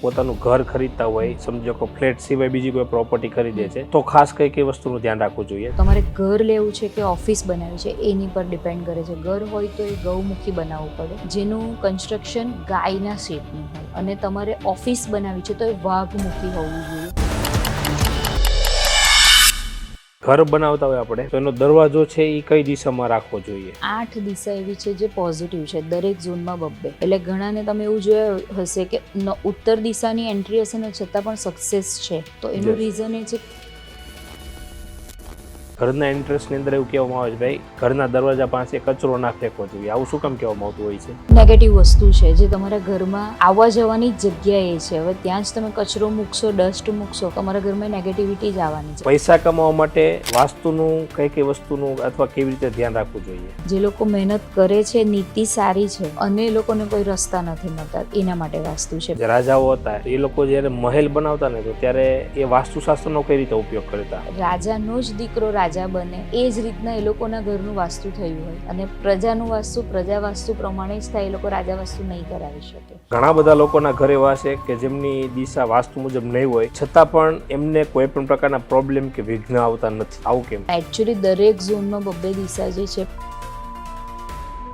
પોતાનું ઘર ખરીદતા હોય, સમજો કે ફ્લેટ સિવાય બીજી કોઈ પ્રોપર્ટી ખરીદે છે તો ખાસ કઈ વસ્તુનું ધ્યાન રાખવું જોઈએ? તમારે ઘર લેવું છે કે ઓફિસ બનાવવી છે એની પર ડિપેન્ડ કરે છે. ઘર હોય તો એ ગૌમુખી બનાવવું પડે, જેનું કન્સ્ટ્રક્શન ગાયના શેપનું હોય, અને તમારે ઓફિસ બનાવવી છે તો એ વાઘમુખી હોવું જોઈએ. ઘર બનાવતા હોય આપણે તો એનો દરવાજો છે એ કઈ દિશામાં રાખવો જોઈએ? 8 દિશા એવી છે જે પોઝિટિવ છે, દરેક ઝોનમાં બબ્બે. એટલે ઘણાને તમે એવું જોયું હશે કે ઉત્તર દિશાની એન્ટ્રી હશે ને છતાં પણ સક્સેસ છે, તો એનું Yes. રીઝન એ છે ઘરના એન્ટ્રન્સની અંદર એવું કહેવામાં આવે છે, ભાઈ ઘરના દરવાજા પાસે કચરો ના ફેંકવો જોઈએ. આવું શું કામ કહેવામાં આવતું હોય છે? નેગેટિવ વસ્તુ છે જે તમારા ઘરમાં આવવા જવાની જગ્યા એ છે. હવે ત્યાં જ તમે કચરો મૂકશો, ડસ્ટ મૂકશો, તમારા ઘરમાં નેગેટિવિટી જ આવવાની છે. પૈસા કમાવા માટે વાસ્તુનું કઈ વસ્તુનું અથવા કેવી રીતે ધ્યાન રાખવું જોઈએ? જે લોકો મહેનત કરે છે, નીતિ સારી છે અને એ લોકોને કોઈ રસ્તા નથી મળતા, એના માટે વાસ્તુ છે. જે રાજાઓ હતા એ લોકો જ્યારે મહેલ બનાવતા ને તો ત્યારે એ વાસ્તુશાસ્ત્રનો કઈ રીતે ઉપયોગ કરતા? રાજાનો જ દીકરો રાજા બને એ જ રીતના એ લોકોના ઘરનું વાસ્તુ થયું હોય, અને પ્રજાનું વાસ્તુ પ્રજા વાસ્તુ પ્રમાણે જ થાય. એ લોકો રાજા વાસ્તુ નહીં કરાવી શકે. ઘણા બધા લોકોના ઘર એવા છે કે જેમની દિશા વાસ્તુ મુજબ નહીં હોય છતાં પણ એમને કોઈ પણ પ્રકારના પ્રોબ્લેમ કે વિઘ્ન આવતા નથી. આવું કેમ? એકચ્યુઅલી દરેક ઝોનમાં બબ્બે દિશા જે છે.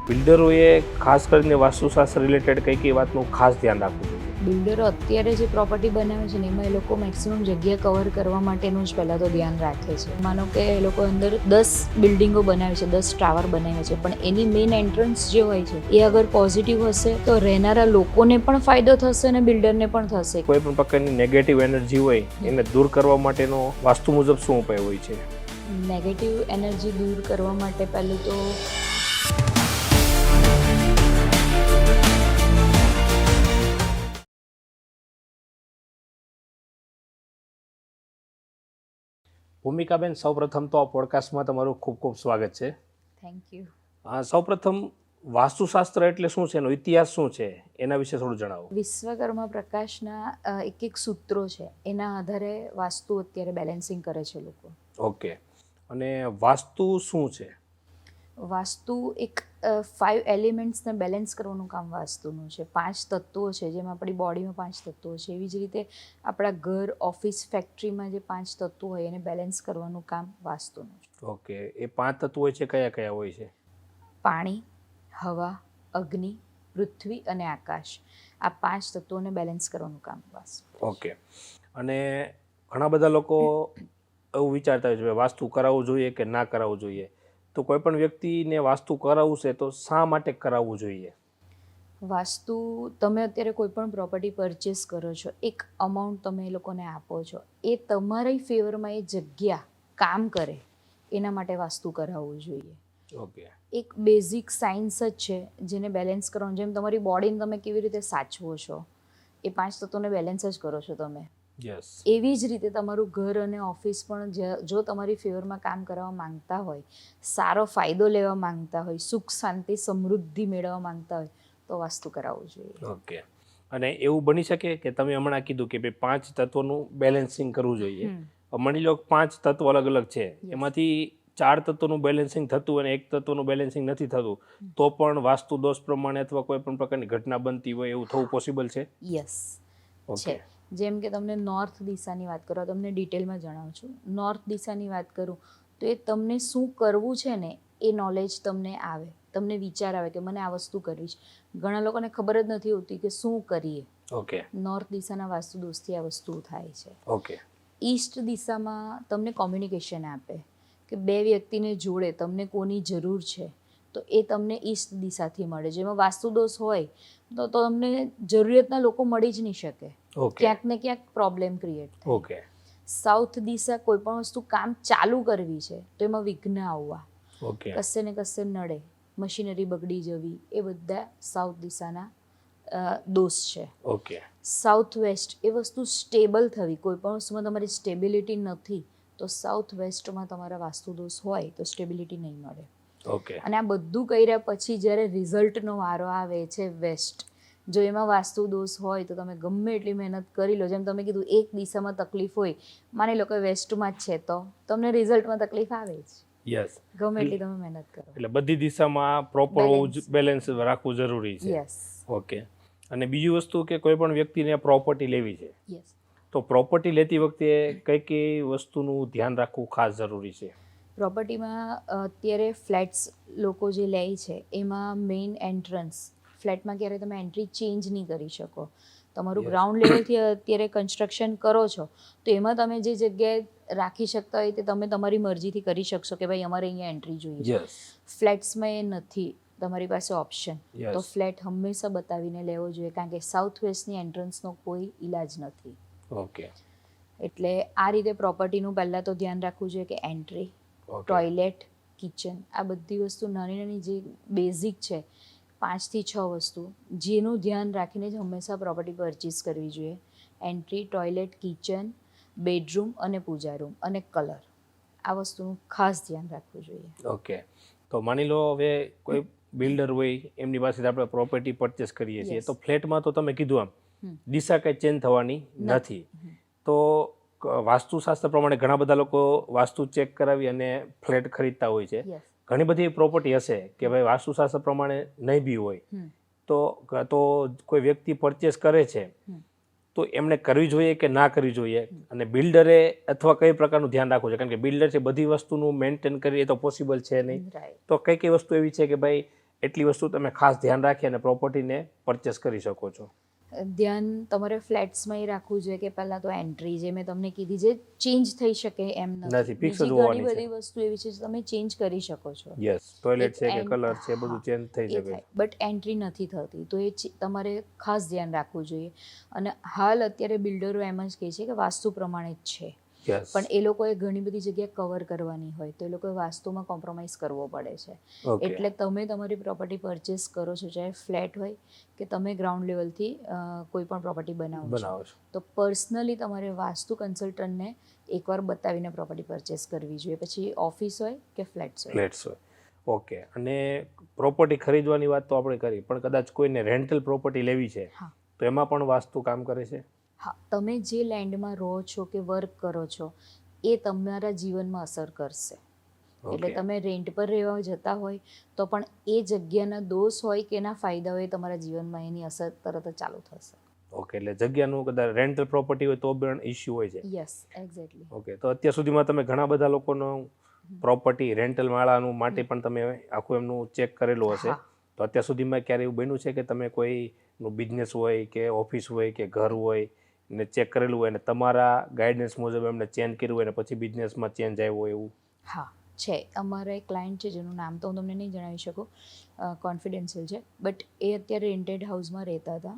બિલ્ડરોએ ખાસ કરીને વાસ્તુશાસ્ત્ર રિલેટેડ કઈ વાતનું ખાસ ધ્યાન રાખવું જોઈએ? બિલ્ડરો અત્યારે જે પ્રોપર્ટી બનાવે છે ને એમાં એ લોકો મેક્સિમમ જગ્યા કવર કરવા માટેનું જ પહેલાં તો ધ્યાન રાખે છે. માનો કે એ લોકો અંદર 10 બિલ્ડિંગો બનાવે છે, 10 ટાવર બનાવે છે, પણ એની મેઇન એન્ટ્રન્સ જે હોય છે એ અગર પોઝિટિવ હશે તો રહેનારા લોકોને પણ ફાયદો થશે અને બિલ્ડરને પણ થશે. કોઈ પણ પ્રકારની નેગેટિવ એનર્જી હોય એને દૂર કરવા માટેનો વાસ્તુ મુજબ શું ઉપાય હોય છે? નેગેટિવ એનર્જી દૂર કરવા માટે પહેલું તો ભૂમિકાબેન, સૌપ્રથમ તો આ પોડકાસ્ટમાં તમારું ખૂબ ખૂબ સ્વાગત છે. Thank you. સૌપ્રથમ વાસ્તુશાસ્ત્ર એટલે શું છે, એનો ઇતિહાસ શું છે, એના વિશે થોડું જણાવો. વિશ્વકર્મા પ્રકાશના એક એક સૂત્રો છે, એના આધારે વાસ્તુ અત્યારે બેલેન્સિંગ કરે છે લોકો. ઓકે. અને વાસ્તુ શું છે? વાસ્તુ એક 5 એલિમેન્ટ્સને બેલેન્સ કરવાનું કામ વાસ્તુનું છે. 5 તત્વો છે, જેમ આપણી બોડીમાં 5 તત્વો છે, એવી જ રીતે આપણા ઘર, ઓફિસ, ફેક્ટરીમાં જે 5 તત્વો હોય એને બેલેન્સ કરવાનું કામ વાસ્તુનું છે. ઓકે. એ 5 તત્વો હોય છે, કયા કયા હોય છે? પાણી, હવા, અગ્નિ, પૃથ્વી અને આકાશ. આ 5 તત્વોને બેલેન્સ કરવાનું કામ વાસ્તુ. ઓકે. અને ઘણા બધા લોકો એવું વિચારતા હોય છે વાસ્તુ કરાવવું જોઈએ કે ના કરાવવું જોઈએ, તો કોઈ પણ વ્યક્તિને વાસ્તુ કરાવવું છે તો શા માટે કરાવવું જોઈએ? વાસ્તુ તમે અત્યારે કોઈ પણ પ્રોપર્ટી પરચેસ કરો છો, એક અમાઉન્ટ તમે એ લોકોને આપો છો, એ તમારી ફેવરમાં એ જગ્યા કામ કરે એના માટે વાસ્તુ કરાવવું જોઈએ. ઓકે. એક બેઝિક સાયન્સ જ છે જેને બેલેન્સ કરવાનું. જેમ તમારી બોડીને તમે કેવી રીતે સાચવો છો, એ 5 તત્વોને બેલેન્સ જ કરો છો તમે. યસ. એવી જ રીતે તમારું ઘર અને ઓફિસ પણ જો તમારી ફેવરમાં કામ કરવા માંગતા હોય, સારો ફાયદો લેવા માંગતા હોય, સુખ શાંતિ સમૃદ્ધિ મેળવવા માંગતા હોય તો વાસ્તુ કરાવવું જોઈએ. ઓકે. અને એવું બની શકે કે તમે હમણાં કીધું કે ભાઈ 5 તત્વોનું બેલેન્સિંગ કરવું જોઈએ. માની લો 5 તત્વો અલગ અલગ છે, એમાંથી 4 તત્વોનું બેલેન્સિંગ થતું અને 1 તત્વનું બેલેન્સિંગ નથી થતું, તો પણ વાસ્તુ દોષ પ્રમાણે અથવા કોઈ પણ પ્રકારની ઘટના બનતી હોય એવું થવું પોસિબલ છે? Yes okay. છે. જેમ કે તમને નોર્થ દિશાની વાત કરો, તમને ડિટેલમાં જણાવું છું. નોર્થ દિશાની વાત કરું તો એ તમને શું કરવું છે ને એ નોલેજ તમને આવે, તમને વિચાર આવે કે મને આ વસ્તુ કરવી છે. ઘણા લોકોને ખબર જ નથી હોતી કે શું કરીએ. ઓકે. નોર્થ દિશાના વાસ્તુ દોષથી આ વસ્તુ થાય છે. ઓકે. ઈસ્ટ દિશામાં તમને કોમ્યુનિકેશન આપે કે બે વ્યક્તિને જોડે, તમને કોની જરૂર છે તો એ તમને ઈસ્ટ દિશાથી મળે. જેમાં વાસ્તુ દોષ હોય તો તમને જરૂરિયાતના લોકો મળી જ નહીં શકે. ઓકે. ક્યાંક ને ક્યાંક પ્રોબ્લેમ ક્રિએટ થાય. ઓકે. સાઉથ દિશા કોઈ પણ વસ્તુ કામ ચાલુ કરવી છે તો એમાં વિઘ્ન આવવા, ઓકે. કશે ને કશે નડે, મશીનરી બગડી જવી, એ બધા સાઉથ દિશાના દોષ છે. ઓકે. સાઉથ વેસ્ટ એ વસ્તુ સ્ટેબલ થવી, કોઈ પણ વસ્તુમાં તમારી સ્ટેબિલિટી નથી તો સાઉથ વેસ્ટમાં તમારા વાસ્તુ દોષ હોય તો સ્ટેબિલિટી નહીં મળે. ઓકે. અને આ બધું કર્યા પછી જ્યારે રિઝલ્ટનો વારો આવે છે વેસ્ટ, જો એમાં વાસ્તુ દોષ હોય તો તમે ગમે એટલી મહેનત કરી લો, જેમ તમે કીધું એક દિશામાં તકલીફ હોય, માની લો કે વેસ્ટમાં જ છે તો તમને રિઝલ્ટમાં તકલીફ આવે જ. યસ. ગમે એટલી તમે મહેનત કરો. એટલે બધી દિશામાં પ્રોપર બેલેન્સ રાખવું જરૂરી છે. યસ. ઓકે. અને બીજી વસ્તુ કે કોઈ પણ વ્યક્તિને પ્રોપર્ટી લેવી છે યસ. તો પ્રોપર્ટી લેતી વખતે કઈ કઈ વસ્તુનું ધ્યાન રાખવું ખાસ જરૂરી છે? પ્રોપર્ટીમાં અત્યારે ફ્લેટ્સ લોકો જે લે છે એમાં મેઇન એન્ટ્રન્સ, ફ્લેટમાં ક્યારે તમે એન્ટ્રી ચેન્જ નહીં કરી શકો. તમારું Yes. ગ્રાઉન્ડ લેવલથી અત્યારે કન્સ્ટ્રક્શન કરો છો તો એમાં તમે જે જગ્યાએ રાખી શકતા હોય તે તમે તમારી મરજીથી કરી શકશો કે ભાઈ અમારે અહીંયા એન્ટ્રી જોઈએ છે. યસ. ફ્લેટ્સમાં એ નથી તમારી પાસે ઓપ્શન. Yes. તો ફ્લેટ હંમેશા બતાવીને લેવો જોઈએ કારણ કે સાઉથ વેસ્ટની એન્ટ્રન્સનો કોઈ ઈલાજ નથી. ઓકે. એટલે આ રીતે પ્રોપર્ટીનું પહેલાં તો ધ્યાન રાખવું જોઈએ કે એન્ટ્રી, ઓકે. ટોયલેટ, કિચન, આ બધી વસ્તુ નાની નાની જે બેઝિક છે 5 થી 6 વસ્તુ જેનું ધ્યાન રાખીને જ હંમેશા પ્રોપર્ટી પરચેસ કરવી જોઈએ. એન્ટ્રી, ટોયલેટ, કિચન, બેડરૂમ અને પૂજા રૂમ અને કલર, આ વસ્તુનું ખાસ ધ્યાન રાખવું જોઈએ. ઓકે. તો માની લો હવે કોઈ બિલ્ડર હોય એમની પાસેથી આપણે પ્રોપર્ટી પરચેસ કરીએ છીએ Yes. તો ફ્લેટમાં તો તમે કીધું આમ હમ. દિશા કંઈ ચેન્જ થવાની નથી. તો વાસ્તુશાસ્ત્ર પ્રમાણે ઘણા બધા લોકો વાસ્તુ ચેક કરાવી અને ફ્લેટ ખરીદતા હોય છે. યસ. ઘણી બધી પ્રોપર્ટી હશે કે ભાઈ વાસ્તુશાસ્ત્ર પ્રમાણે નહીં બી હોય તો કોઈ વ્યક્તિ પરચેસ કરે છે તો એમણે કરવી જોઈએ કે ના કરવી જોઈએ, અને બિલ્ડરે અથવા કઈ પ્રકારનું ધ્યાન રાખવું છે? કારણ કે બિલ્ડર છે બધી વસ્તુનું મેન્ટેન કરીએ તો પોસિબલ છે નહીં. રાઈટ. તો કઈ કઈ વસ્તુ એવી છે કે ભાઈ એટલી વસ્તુ તમે ખાસ ધ્યાન રાખી અને પ્રોપર્ટીને પરચેસ કરી શકો છો? ધ્યાન તમારે ફ્લેટ્સમાં એ રાખવું જોઈએ કે પહેલાં તો એન્ટ્રી જે મેં તમને કીધી જે ચેન્જ થઈ શકે એમ નથી, fix જ બીજી હોવાની ઘણી છે. બધી વસ્તુ એવી છે જે તમે ચેન્જ કરી શકો છો. યસ. ટોયલેટ છે કે એક કલર છે હા, બધું ચેન્જ થઈ એ શકે થાય છે. બટ એન્ટ્રી નથી થતી તો એ તમારે ખાસ ધ્યાન રાખવું જોઈએ. અને હાલ અત્યારે બિલ્ડરો એમ જ કહે છે કે વાસ્તુ પ્રમાણે જ છે, યસ. પણ એ લોકોએ ઘણી બધી જગ્યાએ કવર કરવાની હોય તો એ લોકોએ વાસ્તુમાં કોમ્પ્રોમાઇઝ કરવો પડે છે. ઓકે. એટલે તમે તમારી પ્રોપર્ટી પરચેસ કરો છો ચાહે ફ્લેટ હોય કે તમે ગ્રાઉન્ડ લેવલથી કોઈ પણ પ્રોપર્ટી બનાવો છો બનાવો છો. તો પર્સનલી તમારે વાસ્તુ કન્સલ્ટન્ટને એકવાર બતાવીને પ્રોપર્ટી પરચેસ કરવી જોઈએ, પછી ઓફિસ હોય કે ફ્લેટ્સ હોય. ફ્લેટ્સ હોય. ઓકે. અને પ્રોપર્ટી ખરીદવાની વાત તો આપણે કરી, પણ કદાચ કોઈને રેન્ટલ પ્રોપર્ટી લેવી છે હા. તો એમાં પણ વાસ્તુ કામ કરે છે? હા, તમે જે લેન્ડમાં રહો છો કે વર્ક કરો છો એ તમારા જીવનમાં અસર કરશે. એટલે ઓકે. તમે રેન્ટ પર રહેવા જતા હોય તો પણ એ જગ્યાના દોષ હોય કે એના ફાયદા હોય તમારા જીવનમાં એની અસર તરત જ ચાલુ થશે. ઓકે. એટલે જગ્યાનું કદાચ રેન્ટલ પ્રોપર્ટી હોય તો પણ ઇશ્યુ હોય છે. Yes, exactly. ઓકે. તો અત્યાર સુધીમાં તમે ઘણા બધા લોકોનું પ્રોપર્ટી રેન્ટલ વાળાનું માટે પણ તમે આખું એમનું ચેક કરેલું હશે. હા. તો અત્યાર સુધીમાં ક્યારે એવું બન્યું છે કે તમે કોઈનું બિઝનેસ હોય કે ઓફિસ હોય કે ઘર હોય ને ચેક કરેલું હોય અને તમારા ગાઈડન્સ મુજબ એમને ચેન્જ કર્યું હોય અને પછી બિઝનેસમાં ચેન્જ આવ્યો હોય એવું? હા છે. અમારા એક ક્લાયન્ટ છે જેનું નામ તો હું તમને નહીં જણાવી શકું, કોન્ફિડેન્શિયલ છે, બટ એ અત્યારે રેન્ટેડ હાઉસમાં રહેતા હતા.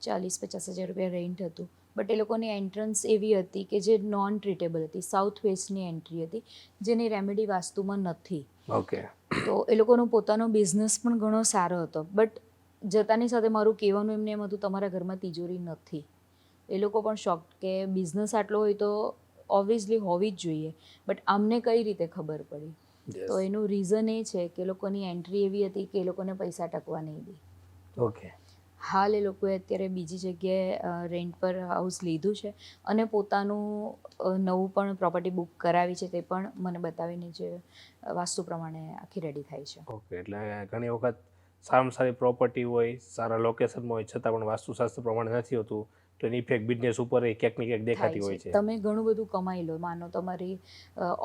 40-50 હજાર રૂપિયા રેન્ટ હતું, બટ એ લોકોની એન્ટ્રન્સ એવી હતી કે જે નોન ટ્રીટેબલ હતી, સાઉથ વેસ્ટની એન્ટ્રી હતી જેની રેમેડી વાસ્તુમાં નથી. ઓકે. તો એ લોકોનો પોતાનો બિઝનેસ પણ ઘણો સારો હતો, બટ જતાની સાથે મારું કહેવાનું એમને એમ હતું તમારા ઘરમાં તિજોરી નથી. એ લોકો પણ શોક કે બિઝનેસ આટલો હોય તો ઓબ્વિયસલી હોવી જ જોઈએ, બટ અમને કઈ રીતે ખબર પડી? તો એનું રીઝન એ છે કે લોકોની એન્ટ્રી એવી હતી કે એ લોકોને પૈસા ટકવા નહીં દે. ઓકે. હાલ એ લોકોએ અત્યારે બીજી જગ્યાએ રેન્ટ પર હાઉસ લીધું છે અને પોતાનું નવું પણ પ્રોપર્ટી બુક કરાવી છે, તે પણ મને બતાવીને જે વાસ્તુ પ્રમાણે આખી રેડી થાય છે. ઓકે. એટલે ઘણી વખત સારામાં સારી પ્રોપર્ટી હોય, સારા લોકેશનમાં હોય છતાં પણ વાસ્તુશાસ્ત્ર પ્રમાણે નથી હોતું તો એની ઇફેક્ટ બિઝનેસ ઉપર એ ક્યાંક ને ક્યાંક દેખાતી હોય છે. તમે ઘણું બધું કમાઈ લો, માનો તમારી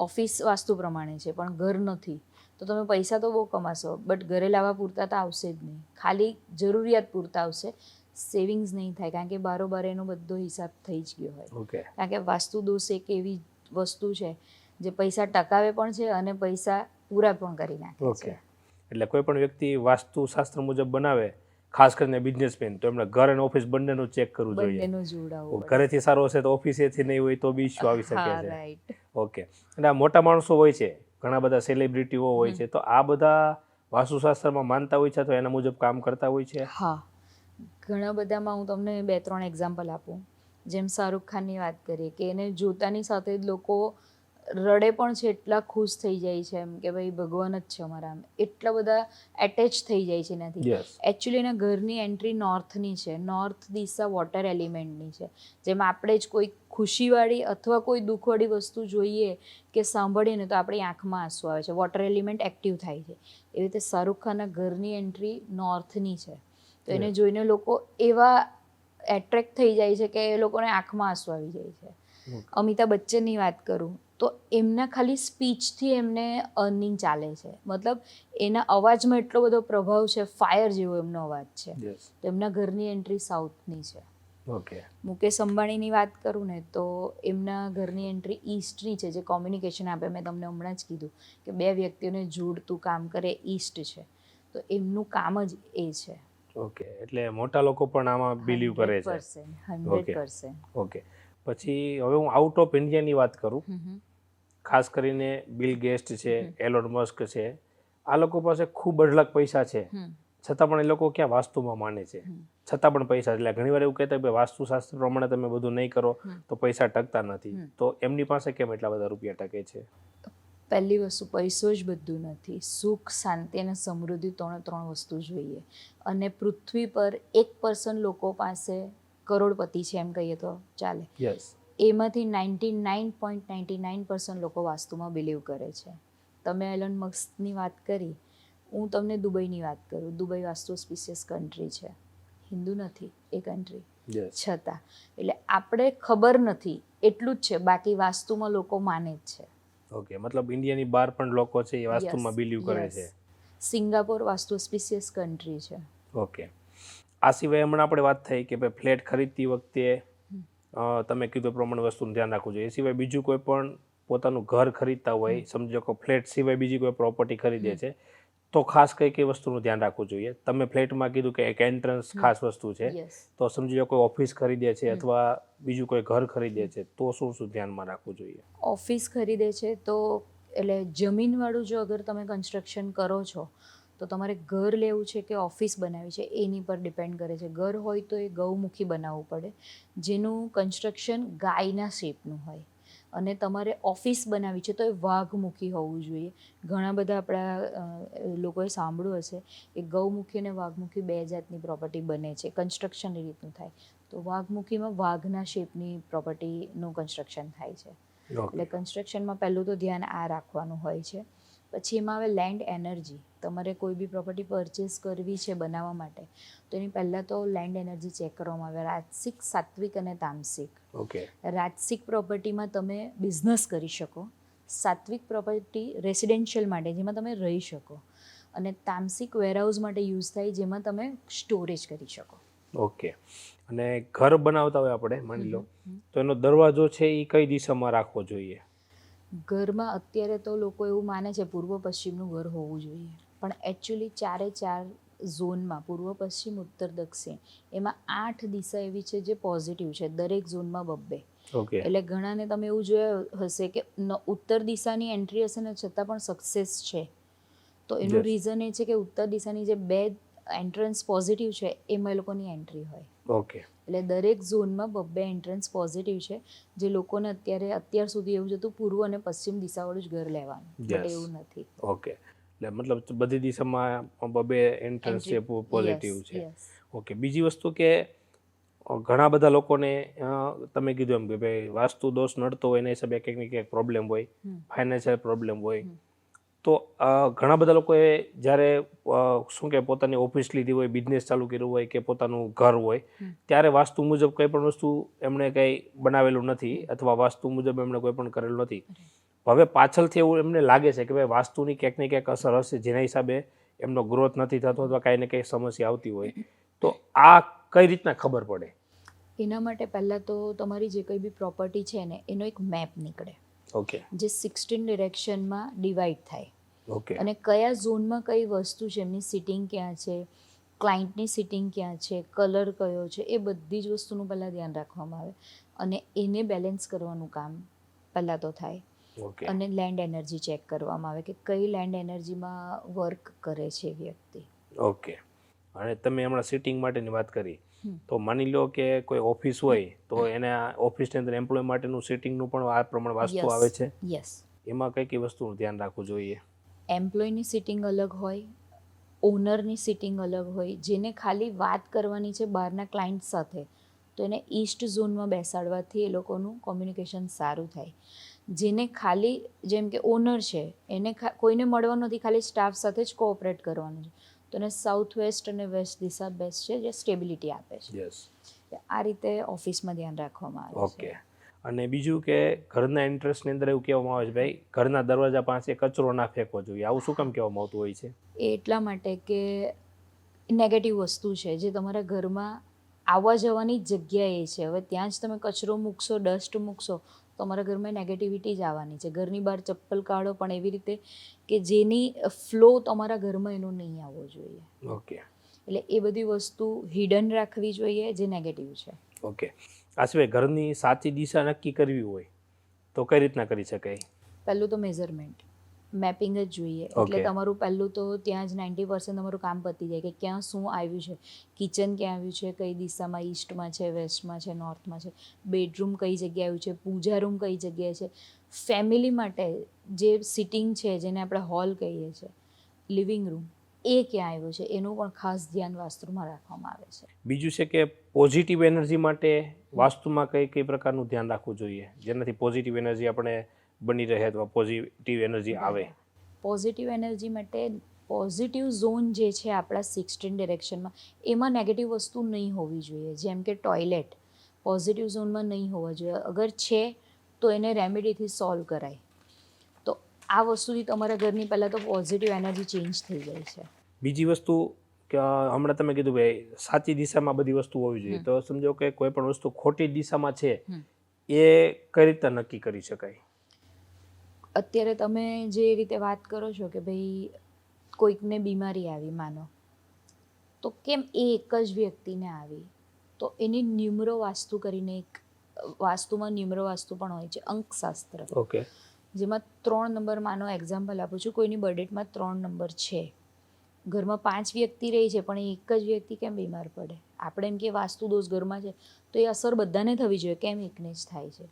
ઓફિસ વાસ્તુ પ્રમાણે છે પણ ઘર નથી તો તમે પૈસા તો બહુ કમાશો બટ ઘરે લાવવા પૂરતા તો આવશે જ નહીં, ખાલી જરૂરિયાત પૂરતા આવશે, સેવિંગ્સ નહીં થાય કારણ કે બારોબાર એનો બધો હિસાબ થઈ જ ગયો હોય. ઓકે. કારણ કે વાસ્તુ દોષ એક એવી વસ્તુ છે જે પૈસા ટકાવે પણ છે અને પૈસા પૂરા પણ કરી નાખે ઓકે. છે. એટલે કોઈ પણ વ્યક્તિ વાસ્તુશાસ્ત્ર મુજબ બનાવે, ખાસ કરીને બિઝનેસમેન, તો એમણે ઘર અને ઓફિસ બંનેનું ચેક કરવું જોઈએ. બંનેનું જોડાવું પડે. ઘરેથી સારો હશે તો ઓફિસેથી નહીં હોય તો બી ઇશ્યુ આવી શકે હા, છે. રાઈટ. ઓકે. અને આ મોટા માણસો હોય છે, ઘણા બધા સેલિબ્રિટીઓ હોય છે, તો આ બધા વાસ્તુશાસ્ત્રમાં માનતા હોય છે તો એના મુજબ કામ કરતા હોય છે? હા, ઘણા બધામાં હું તમને 2-3 એક્ઝામ્પલ આપું. જેમ શાહરૂખ ખાનની વાત કરીએ કે એને જોતાની સાથે જ લોકો રડે પણ છે, એટલા ખુશ થઈ જાય છે એમ કે ભાઈ ભગવાન જ છે અમારા, આમ એટલા બધા એટેચ થઈ જાય છે એનાથી. યસ. એકચ્યુઅલી એના ઘરની એન્ટ્રી નોર્થની છે, નોર્થ દિશા વોટર એલિમેન્ટની છે. જેમાં આપણે જ કોઈ ખુશીવાળી અથવા કોઈ દુઃખવાળી વસ્તુ જોઈએ કે સાંભળીએ ને તો આપણી આંખમાં આંસુ આવે છે, વોટર એલિમેન્ટ એક્ટિવ થાય છે. એવી રીતે શાહરૂખ ખાનના ઘરની એન્ટ્રી નોર્થની છે. તો એને જોઈને લોકો એવા એટ્રેક્ટ થઈ જાય છે કે એ લોકોને આંખમાં આંસુ આવી જાય છે. અમિતાભ બચ્ચનની વાત કરું તો એમના ખાલી સ્પીચથી એમને અર્નિંગ ચાલે છે. મતલબ એના અવાજમાં એટલો બધો પ્રભાવ છે, ફાયર જેવો એમનો અવાજ છે. તો એમના ઘરની એન્ટ્રી સાઉથની છે. ઓકે. મુકેશ અંબાણીની વાત કરું ને તો એમના ઘરની એન્ટ્રી ઈસ્ટની છે. જે કોમ્યુનિકેશન આપે, મેં તમને હમણાં જ કીધું કે બે વ્યક્તિઓને જોડતું કામ કરે ઈસ્ટ છે, તો એમનું કામ જ એ છે. ઓકે, એટલે મોટા લોકો પણ આમાં બિલીવ કરે છે. 100%. ઓકે. પછી હવે હું આઉટ ઓફ ઇન્ડિયાની વાત કરું, ખાસ કરીને બિલ ગેટ્સ છે, એલોન મસ્ક છે, આ લોકો પાસે ખૂબ અઢળક પૈસા છે, છતાં પણ એ લોકો ક્યાં વાસ્તુમાં માને છે, છતાં પણ પૈસા. એટલે ઘણીવાર એવું કહેતા કે વાસ્તુશાસ્ત્ર પ્રમાણે તમે બધું નહીં કરો તો પૈસા ટકતા નથી. તો એમની પાસે કેમ એટલા બધા રૂપિયા ટકે છે? પહેલી વસ્તુ, પૈસો જ બધું નથી. સુખ, શાંતિ અને સમૃદ્ધિ ત્રણ વસ્તુ જોઈએ. અને પૃથ્વી પર 1% લોકો પાસે કરોડપતિ છે એમ કહીએ તો ચાલે. એમાંથી 99.99% લોકો વાસ્તુમાં બિલીવ કરે છે. તમે એલોન મસ્કની વાત કરી, હું તમને દુબઈની વાત કરું. દુબઈ વાસ્તુ સ્પીશિયસ કન્ટ્રી છે, હિન્દુ નથી એ કન્ટ્રી, છતાં એટલે આપણે ખબર નથી એટલું જ છે, બાકી વાસ્તુમાં લોકો માને જ છે. ઓકે, મતલબ ઇન્ડિયાની બહાર પણ લોકો છે એ વાસ્તુમાં બિલીવ કરે છે. સિંગાપોર વાસ્તુ સ્પીશિયસ કન્ટ્રી છે. ઓકે. આ સિવાય હમણાં આપણે વાત થઈ કે ભાઈ ફ્લેટ ખરીદતી વખતે તમે કીધું પ્રમાણે વસ્તુનું ધ્યાન રાખવું જોઈએ. એ સિવાય બીજું કોઈ પણ પોતાનું ઘર ખરીદતા હોય, સમજો કે ફ્લેટ સિવાય બીજી કોઈ પ્રોપર્ટી ખરીદે છે, તો ખાસ કઈ કઈ વસ્તુનું ધ્યાન રાખવું જોઈએ? તમે ફ્લેટમાં કીધું કે એક એન્ટ્રન્સ ખાસ વસ્તુ છે, તો સમજો કોઈ ઓફિસ ખરીદે છે અથવા બીજું કોઈ ઘર ખરીદે છે તો શું શું ધ્યાનમાં રાખવું જોઈએ? ઓફિસ ખરીદે છે તો એટલે જમીનવાળું જો અગર તમે કન્સ્ટ્રક્શન કરો છો તો તમારે ઘર લેવું છે કે ઓફિસ બનાવવી છે એની પર ડિપેન્ડ કરે છે. ઘર હોય તો એ ગૌમુખી બનાવવું પડે, જેનું કન્સ્ટ્રક્શન ગાયના શેપનું હોય. અને તમારે ઓફિસ બનાવવી છે તો એ વાઘમુખી હોવું જોઈએ. ઘણા બધા આપણા લોકોએ સાંભળ્યું હશે કે ગૌમુખી અને વાઘમુખી બે જાતની પ્રોપર્ટી બને છે, કન્સ્ટ્રક્શન એ રીતનું થાય. તો વાઘમુખીમાં વાઘના શેપની પ્રોપર્ટીનું કન્સ્ટ્રક્શન થાય છે. એટલે કન્સ્ટ્રક્શનમાં પહેલું તો ધ્યાન આ રાખવાનું હોય છે. પછી એમાં આવે લેન્ડ એનર્જી. તમારે કોઈ બી પ્રોપર્ટી પરચેસ કરવી છે બનાવવા માટે તો એની પહેલાં તો લેન્ડ એનર્જી ચેક કરવામાં આવે, રાજસિક, સાત્વિક અને તામસિક. રાજસિક પ્રોપર્ટીમાં તમે બિઝનેસ કરી શકો, સાત્વિક પ્રોપર્ટી રેસિડેન્શિયલ માટે જેમાં તમે રહી શકો, અને તામસિક વેરહાઉસ માટે યુઝ થાય જેમાં તમે સ્ટોરેજ કરી શકો. ઓકે. અને ઘર બનાવતા હોય આપણે માની લો, તો એનો દરવાજો છે એ કઈ દિશામાં રાખવો જોઈએ? ઘરમાં અત્યારે તો લોકો એવું માને છે પૂર્વ પશ્ચિમનું ઘર હોવું જોઈએ, પણ એકચ્યુઅલી 4 ઝોનમાં, પૂર્વ પશ્ચિમ ઉત્તર દક્ષિણ, એમાં 8 દિશા એવી છે જે પોઝિટિવ છે, દરેક ઝોનમાં 2. એટલે ઘણાને તમે એવું જોયું હશે કે ઉત્તર દિશાની એન્ટ્રી હશે ને છતાં પણ સક્સેસ છે. તો એનું રીઝન એ છે કે ઉત્તર દિશાની જે 2 એન્ટ્રન્સ પોઝિટિવ છે એમાં એ લોકોની એન્ટ્રી હોય. એટલે દરેક ઝોનમાં 2 એન્ટ્રન્સ પોઝિટિવ છે, જે લોકોને અત્યાર સુધી એવું જ હતું પૂર્વ અને પશ્ચિમ દિશાવાળું જ ઘર લેવાનું, બટ એવું નથી. ઓકે, એટલે મતલબ બધી દિશામાં 2 એન્ટ્રન્સ છે પોઝિટિવ છે. ઓકે. બીજી વસ્તુ કે ઘણા બધા લોકોને તમે કીધું એમ કે ભાઈ વાસ્તુ દોષ નડતો હોય એના હિસાબે કંઈક ને કંઈક પ્રોબ્લેમ હોય, ફાઇનાન્શિયલ પ્રોબ્લેમ હોય, તો ઘણા બધા લોકોએ જ્યારે શું કે પોતાની ઓફિસ લીધી હોય, બિઝનેસ ચાલુ કર્યું હોય કે પોતાનું ઘર હોય, ત્યારે વાસ્તુ મુજબ કંઈ પણ વસ્તુ એમણે કંઈ બનાવેલું નથી અથવા વાસ્તુ મુજબ એમણે કોઈ પણ કરેલું નથી. હવે પાછળથી એવું એમને લાગે છે કે ભાઈ વાસ્તુની ક્યાંક ને ક્યાંક અસર હશે જેના હિસાબે એમનો ગ્રોથ નથી થતો અથવા કાંઈ ને કંઈ સમસ્યા આવતી હોય, તો આ કઈ રીતના ખબર પડે? એના માટે પહેલાં તો તમારી જે કંઈ બી પ્રોપર્ટી છે ને એનો એક મેપ નીકળે, જે 16 ડિરેક્શનમાં ડિવાઈડ થાય. અને કયા ઝોનમાં કઈ વસ્તુ છે, એમની સિટિંગ ક્યાં છે, ક્લાયન્ટની સિટિંગ ક્યાં છે, કલર કયો છે, એ બધી જ વસ્તુનું પહેલાં ધ્યાન રાખવામાં આવે અને એને બેલેન્સ કરવાનું કામ પહેલાં તો થાય. અને લેન્ડ એનર્જી ચેક કરવામાં આવે કે કઈ લેન્ડ એનર્જીમાં વર્ક કરે છે વ્યક્તિ. ઓકે. અને તમે હમણાં સિટિંગ માટેની વાત કરી, તો માની લો કે કોઈ ઓફિસ હોય તો એના ઓફિસની અંદર એમ્પ્લોય માટેનું સિટિંગનું પણ આ પ્રમાણે વાસ્તુ આવે છે. એમાં કઈ કઈ વસ્તુનું ધ્યાન રાખવું જોઈએ? એમ્પ્લોયની સિટિંગ અલગ હોય, ઓનરની સિટિંગ અલગ હોય. જેને ખાલી વાત કરવાની છે બહારના ક્લાયન્ટ સાથે તો એને ઈસ્ટ ઝોનમાં બેસાડવાથી એ લોકોનું કોમ્યુનિકેશન સારું થાય. જેને ખાલી જેમ કે ઓનર છે એને કોઈને મળવાનું નથી, ખાલી સ્ટાફ સાથે જ કોઓપરેટ કરવાનું છે, તો એને સાઉથ વેસ્ટ અને વેસ્ટ દિશા બેસ્ટ છે, જે સ્ટેબિલિટી આપે છે. યસ. આ રીતે ઓફિસમાં ધ્યાન રાખવામાં આવે ઓકે. છે. અને બીજું કે ઘરના એન્ટ્રન્સની અંદર એવું કહેવામાં આવે છે ભાઈ ઘરના દરવાજા પાસે કચરો ના ફેંકવો જોઈએ, આવું શું કામ કહેવામાં આવતું હોય છે? એ એટલા માટે કે નેગેટિવ વસ્તુ છે જે તમારા ઘરમાં આવવા જવાની જ જગ્યા એ છે. હવે ત્યાં જ તમે કચરો મૂકશો, ડસ્ટ મૂકશો, તો તમારા ઘરમાં નેગેટિવિટી જ આવવાની છે. ઘરની બહાર ચપ્પલ કાઢો, પણ એવી રીતે કે જેની ફ્લો તમારા ઘરમાં એનો નહીં આવવો જોઈએ. ઓકે. એટલે એ બધી વસ્તુ હિડન રાખવી જોઈએ જે નેગેટિવ છે. ઓકે. આ સિવાય ઘરની સાચી દિશા નક્કી કરવી હોય તો કઈ રીતના કરી શકાય? પહેલું તો મેઝરમેન્ટ, મેપિંગ જ જોઈએ. એટલે Okay. તમારું પહેલું તો ત્યાં જ 90% તમારું કામ પતી જાય કે ક્યાં શું આવ્યું છે, કિચન ક્યાં આવ્યું છે, કઈ દિશામાં, ઈસ્ટમાં છે, વેસ્ટમાં છે, નોર્થમાં છે, બેડરૂમ કઈ જગ્યાએ આવ્યું છે, પૂજા રૂમ કઈ જગ્યાએ છે, ફેમિલી માટે જે સિટિંગ છે જેને આપણે હોલ કહીએ છીએ, લિવિંગ રૂમ, એ ક્યાં આવ્યું છે, એનું પણ ખાસ ધ્યાન વાસ્તુમાં રાખવામાં આવે છે. બીજું છે કે પોઝિટિવ એનર્જી માટે વાસ્તુમાં કઈ કઈ પ્રકારનું ધ્યાન રાખવું જોઈએ જેનાથી પોઝિટિવ એનર્જી આપણે બની રહે અથવા પોઝિટિવ એનર્જી આવે? પોઝિટિવ એનર્જી માટે પોઝિટિવ ઝોન જે છે આપણા 16 ડિરેક્શનમાં, એમાં નેગેટિવ વસ્તુ નહીં હોવી જોઈએ. જેમ કે ટોયલેટ પોઝિટિવ ઝોનમાં નહીં હોવા જોઈએ. અગર છે તો એને રેમેડીથી સોલ્વ કરાય. તો આ વસ્તુથી તમારા ઘરની પહેલાં તો પોઝિટિવ એનર્જી ચેન્જ થઈ જાય છે. બીજી વસ્તુ કે હમણાં તમે કીધું ભાઈ સાચી દિશામાં બધી વસ્તુ હોવી જોઈએ, તો સમજો કે કોઈ પણ વસ્તુ ખોટી દિશામાં છે એ કઈ રીતે નક્કી કરી શકાય? અત્યારે તમે જે રીતે વાત કરો છો કે ભાઈ કોઈકને બીમારી આવી માનો, તો કેમ એ એક જ વ્યક્તિને આવી? તો એની ન્યુમરો વાસ્તુ કરીને એક વાસ્તુમાં ન્યુમરો વાસ્તુ પણ હોય છે, અંકશાસ્ત્ર. ઓકે. જેમાં 3 નંબર, માનો એક્ઝામ્પલ આપું છું, કોઈની બર્થડેટમાં 3 નંબર છે, ઘરમાં 5 વ્યક્તિ રહી છે પણ એ એક જ વ્યક્તિ કેમ બીમાર પડે? આપણે એમ કે વાસ્તુ દોષ ઘરમાં છે તો એ અસર બધાને થવી જોઈએ, કેમ એકને જ થાય છે?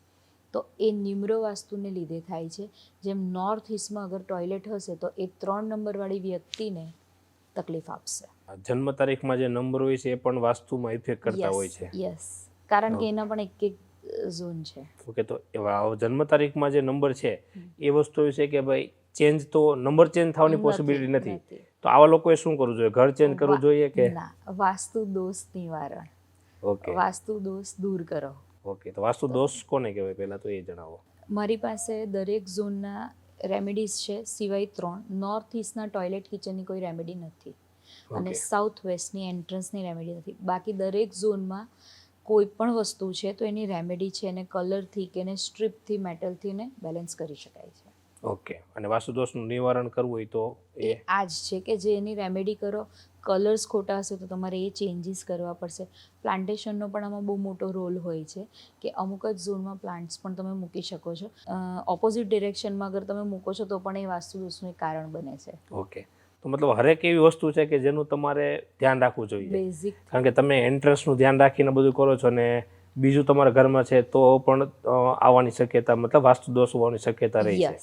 તો એ ન્યુમરો વાસ્તુને લીધે થાય છે. જેમ નોર્થ ઈસ્ટમાં અગર ટોયલેટ હશે તો એ 3 નંબરવાળી વ્યક્તિને તકલીફ આપશે. જન્મ તારીખમાં જે નંબર હોય છે એ પણ વાસ્તુમાં ઇફેક્ટ કરતા હોય છે? યસ, કારણ કે એના પણ એક ઝોન છે. ઓકે. તો એવા જન્મ તારીખમાં જે નંબર છે એ વસ્તુ એ છે કે ભાઈ ચેન્જ તો નંબર ચેન્જ થવાની પોસિબિલિટી નથી, તો આવા લોકોએ શું કરવું જોઈએ? ઘર ચેન્જ કરવું જોઈએ કે? ના, વાસ્તુ દોષ નિવારણ, ઓકે. વાસ્તુ દોષ દૂર કરો. ઓકે. તો વાસ્તુ દોષ કોને કહેવાય પહેલા તો એ જણાવો. મારી પાસે દરેક ઝોનના રેમેડીઝ છે, સિવાય 3 નોર્થ ઈસ્ટના ટોયલેટ કિચનની કોઈ રેમેડી નથી અને સાઉથ વેસ્ટની એન્ટ્રન્સની રેમેડી નથી. બાકી દરેક ઝોનમાં કોઈ પણ વસ્તુ છે તો એની રેમેડી છે, એને કલરથી કે એને સ્ટ્રીપથી, મેટલથી ને બેલેન્સ કરી શકાય છે. ઓકે. અને વાસ્તુ દોષનું નિવારણ કરવું હોય તો એ આ જ છે કે જે એની રેમેડી કરો. કલર્સ ખોટા હશે તો તમારે એ ચેન્જીસ કરવા પડશે. પ્લાન્ટેશનનો પણ આમાં બહુ મોટો રોલ હોય છે કે અમુક જ ઝોનમાં પ્લાન્ટ્સ પણ તમે મૂકી શકો છો. ઓપોઝિટ ડિરેક્શનમાં અગર તમે મૂકો છો તો પણ એ વાસ્તુ દોષનું એક કારણ બને છે. ઓકે. તો મતલબ હરેક એવી વસ્તુ છે કે જેનું તમારે ધ્યાન રાખવું જોઈએ, બેઝિક, કારણ કે તમે એન્ટ્રન્સનું ધ્યાન રાખીને બધું કરો છો ને બીજું તમારા ઘરમાં છે તો પણ આવવાની શક્યતા, મતલબ વાસ્તુ દોષ હોવાની શક્યતા રહી છે.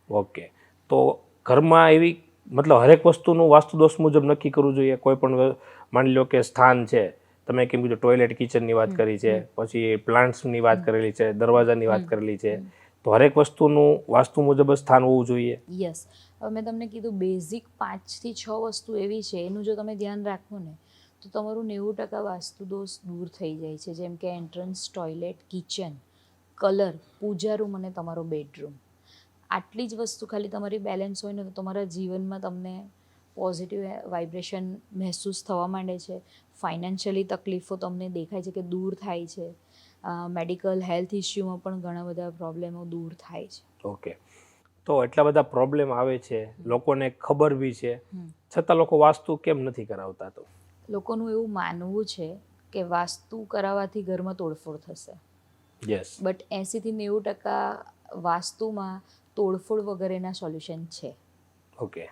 ઓકે. તો ઘરમાં એવી મતલબ હરેક વસ્તુનું વાસ્તુ દોષ મુજબ નક્કી કરવું જોઈએ. કોઈ પણ માની લો કે સ્થાન છે, તમે કેમ કીધું ટોયલેટ કિચનની વાત કરી છે, પછી પ્લાન્ટ્સની વાત કરેલી છે, દરવાજાની વાત કરેલી છે, તો હરેક વસ્તુનું વાસ્તુ મુજબ જ સ્થાન હોવું જોઈએ. યસ. હવે મેં તમને કીધું બેઝિક 5 થી 6 વસ્તુ એવી છે, એનું જો તમે ધ્યાન રાખો ને તો તમારું 90% વાસ્તુ દોષ દૂર થઈ જાય છે. જેમ કે એન્ટ્રન્સ, ટોયલેટ, કિચન, કલર, પૂજા રૂમ અને તમારો બેડરૂમ. આટલી જ વસ્તુ ખાલી તમારી બેલેન્સ હોય ને તો તમારા જીવનમાં તમને પોઝિટિવ વાઇબ્રેશન મહેસૂસ થવા માંડે છે. ફાઇનાન્શિયલી તકલીફો તમને દેખાય છે કે દૂર થાય છે. મેડિકલ હેલ્થ ઇસ્યુમાં પણ ઘણા બધા પ્રોબ્લેમો દૂર થાય છે. ઓકે. તો એટલા બધા પ્રોબ્લેમ આવે છે, લોકોને ખબર બી છે, છતાં લોકો વાસ્તુ કેમ નથી કરાવતા? તો લોકોનું એવું માનવું છે કે વાસ્તુ કરાવવાથી ઘરમાં તોડફોડ થશે. યસ. બટ 80 થી 90% વાસ્તુમાં તોડફોડ વગેરેના સોલ્યુશન છે. ઓકે.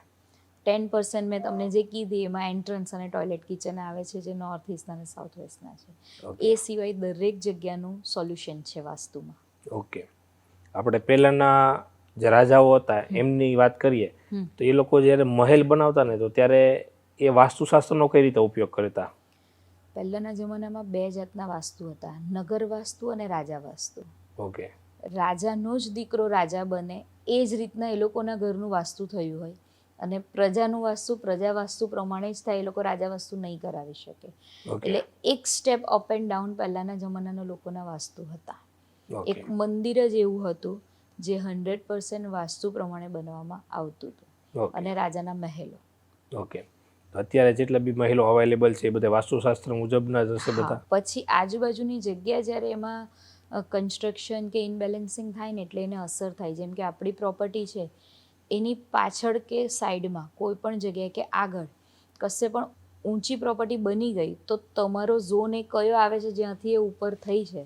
10% મેં તમને જે કીધી એમાં એન્ટ્રન્સ અને ટોયલેટ કિચન આવે છે, જે નોર્થ ઈસ્ટના અને સાઉથ વેસ્ટના છે. એ સિવાય દરેક જગ્યાનું સોલ્યુશન છે વાસ્તુમાં. ઓકે. આપણે પહેલાંના જે રાજાઓ હતા એમની વાત કરીએ તો એ લોકો જ્યારે મહેલ બનાવતા ને તો ત્યારે એ વાસ્તુશાસ્ત્રનો કઈ રીતે ઉપયોગ કરતા? પહેલાંના જમાનામાં 2 જાતના વાસ્તુ હતા, નગર વાસ્તુ અને રાજા વાસ્તુ. ઓકે. રાજાનો જ દીકરો રાજા બને એ જ રીતના એ લોકોના ઘરનું વાસ્તુ થયું હોય અને પ્રજાનું વાસ્તુ પ્રજા વાસ્તુ પ્રમાણે જ થાય, એ લોકો રાજા વાસ્તુ નહીં કરાવી શકે. ઓકે એટલે એક સ્ટેપ અપ એન્ડ ડાઉન પહેલાંના જમાનાના લોકોના વાસ્તુ હતા. ઓકે એક મંદિર જ એવું હતું જે 100% વાસ્તુ પ્રમાણે બનાવવામાં આવતું હતું, ઓકે અને રાજાના મહેલો. ઓકે તો અત્યારે જેટલા બી મહેલો અવેલેબલ છે એ બધા વાસ્તુશાસ્ત્ર મુજબના જ હશે હા, બધા? પછી આજુબાજુની જગ્યા જ્યારે એમાં કન્સ્ટ્રક્શન કે ઇનબેલેન્સિંગ થાય ને એટલે એને અસર થાય. જેમ કે આપણી પ્રોપર્ટી છે એની પાછળ કે સાઈડમાં કોઈ પણ જગ્યાએ કે આગળ કશે પણ ઊંચી પ્રોપર્ટી બની ગઈ તો તમારો ઝોન એ કયો આવે છે જ્યાંથી એ ઉપર થઈ છે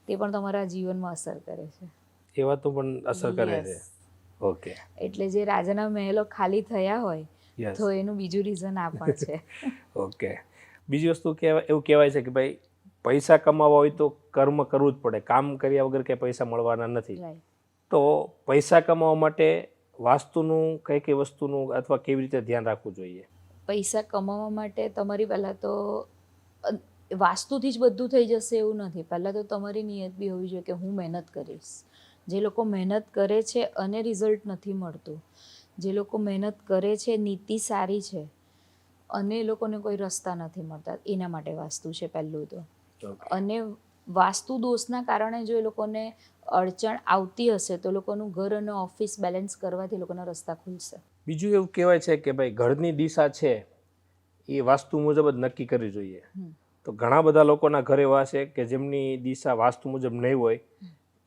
તે પણ તમારા જીવનમાં અસર કરે છે. એ વાતો પણ અસર કરે છે. Yes. ઓકે એટલે જે રાજાના મહેલો ખાલી થયા હોય યસ તો એનું બીજું રીઝન આ પણ છે. ઓકે બીજી વસ્તુ એવું કહેવાય છે કે ભાઈ પૈસા કમાવા હોય તો કર્મ કરવું જ પડે, કામ કર્યા વગર કે પૈસા મળવાના નથી. Right. તો પૈસા કમાવા માટે વાસ્તુનું કઈ કઈ વસ્તુનું અથવા કેવી રીતે ધ્યાન રાખવું જોઈએ? પૈસા કમાવા માટે તમારી પહેલાં તો વાસ્તુથી જ બધું થઈ જશે એવું નથી. પહેલાં તો તમારી નિયત બી હોવી જોઈએ કે હું મહેનત કરીશ. જે લોકો મહેનત કરે છે અને રિઝલ્ટ નથી મળતું, જે લોકો મહેનત કરે છે, નીતિ સારી છે અને એ લોકોને કોઈ રસ્તા નથી મળતા, એના માટે વાસ્તુ છે પહેલું તો. અને વાસ્તુ દોષના કારણે જો એ લોકોને અડચણ આવતી હશે તો લોકોનું ઘર અને ઓફિસ બેલેન્સ કરવાથી એ લોકોના રસ્તા ખુલશે. બીજું એવું કહેવાય છે કે ભાઈ ઘરની દિશા છે એ વાસ્તુ મુજબ જ નક્કી કરવી જોઈએ. તો ઘણા બધા લોકોના ઘર એવા છે કે જેમની દિશા વાસ્તુ મુજબ નહીં હોય